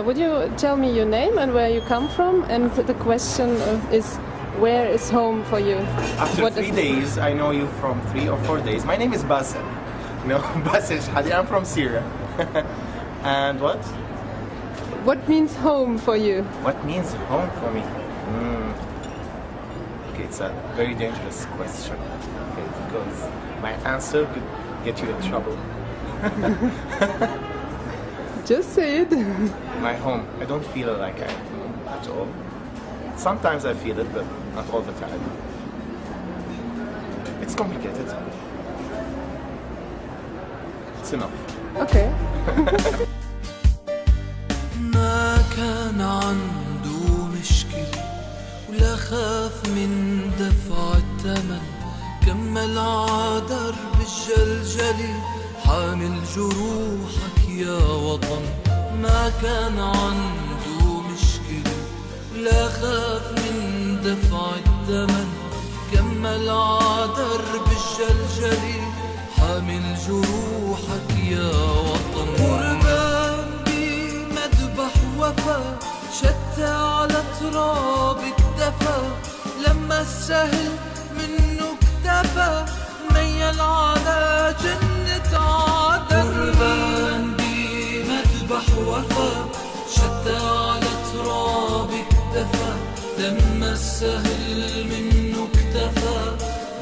Would you tell me your name and where you come from? And the question is, where is home for you? After 3 days, I know you from 3 or 4 days. My name is Bassel. No, Bassel Shhadi. I'm from Syria. And what? What means home for you? What means home for me? Okay, it's a very dangerous question. Okay, because my answer could get you in trouble. Just say it. My home. I don't feel like I'm home at all. Sometimes I feel it, but not all the time. It's complicated. It's enough. Okay. ما كان عنده مشكلة ولا خاف من دفع الثمن، كمل عدرب الجلجلة حامل جروحك يا وطن. ما كان عنده مشكلة ولا خاف من دفع الثمن، كمل عدرب الجلجلة حامل جروحك يا وطن. قربان بمذبح وفا شتى على تراب اكتفى، لما السهل منه اكتفى ميل على جنة عدن. قربان بمذبح وفا شتى على تراب اكتفى، لما السهل منه اكتفى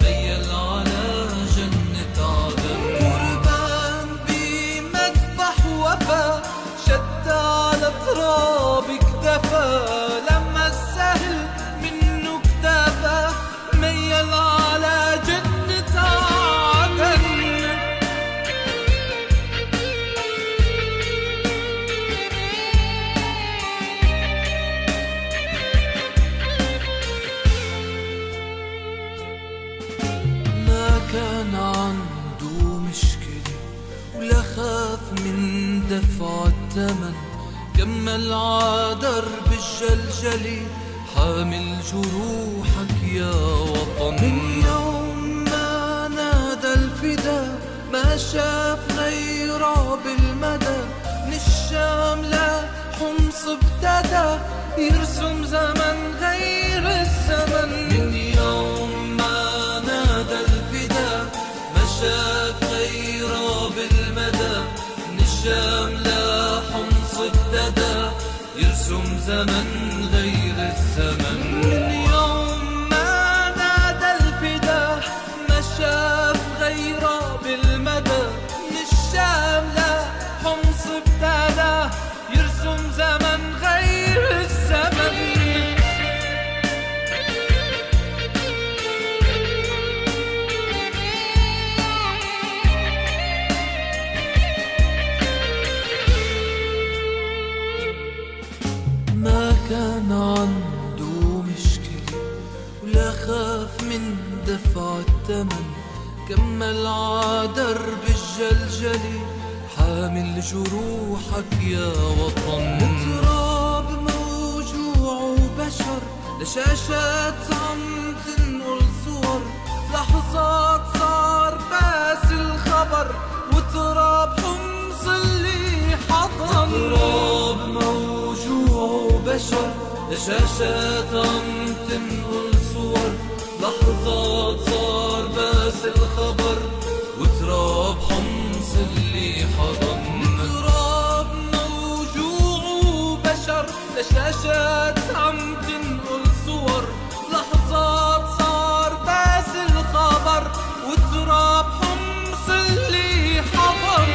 ميل على جنة عدن. قربان بمذبح وفا شتى على تراب اكتفى، لما السهل منه اكتفى ميل على جنة عدن. ما كان عنده مشكلة ولا خاف من دفع الثمن، كمل عدرب الجلجلة حامل جروحك يا وطن. من يوم ما نادى الفدا ما شاف غيره بالمدى، من الشام لحمص ابتدى يرسم زمن غير الزمن. من يوم ما نادى الفدا ما شاف غيره بالمدى، من الشام لحمص ابتدى يرسم زمن غير الزمن. من يوم ما نادى الفدا ما شاف غيره بالمدى، من الشام لحمص ابتدى يرسم زمن غير الزمن. ما كان عنده مشكلة ولا خاف من دفع الثمن، كمل عدرب الجلجلة حامل جروحك يا وطن. تراب موجوع وبشر لشاشات عم تنقل صور، لحظات صار باس الخبر وتراب حمص اللي حضن. تراب موجوع وبشر لشاشات عم تنقل صور، لحظات صار باس الخبر وتراب حمص اللي حضن. تراب موجوع وبشر لشاشات عم تنقل صور، لحظات صار باس الخبر وتراب حمص اللي حضن.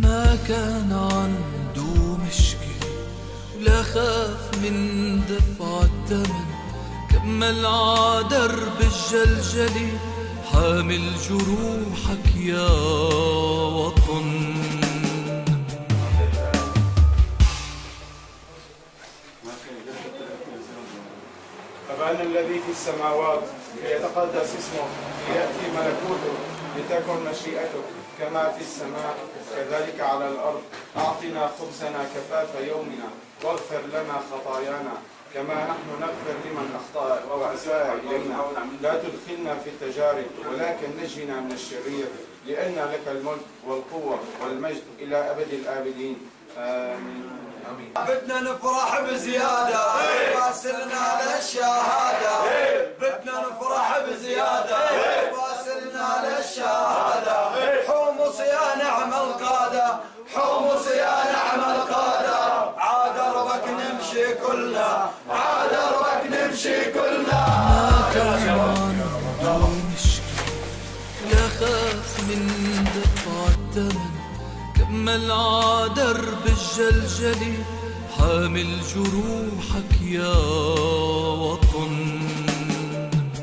ما كان عنده مشكلة ولا خاف من دفع الثمن، كمل عدرب الجلجلة حامل جروحك يا وطن. أبانا الذي في السماوات ليتقدس اسمك، ليأتي ملكوتك، لتكن مشيئتك كما في السماء كذلك على الأرض. أعطنا خبزنا كفاف يومنا واغفر لنا خطايانا كما نحن نغفر لمن أخطأ وأساء إلينا. لا تدخلنا في التجارب ولكن نجنا من الشرير، لأن لك الملك والقوة والمجد إلى أبد الآبدين. آمين. بدنا نفرح بزيادة واسلنا للشهادة. بدنا نفرح بزيادة واسلنا للشهادة. حمص يا نعم القادة، حمص يا نعم القادة. عادربك نمشي كلنا، عادربك نمشي كلنا. ما كان مشكلة لا خاف من دفع الثمن، كمل عادرب الجلجلي حامل جروحك يا وطن.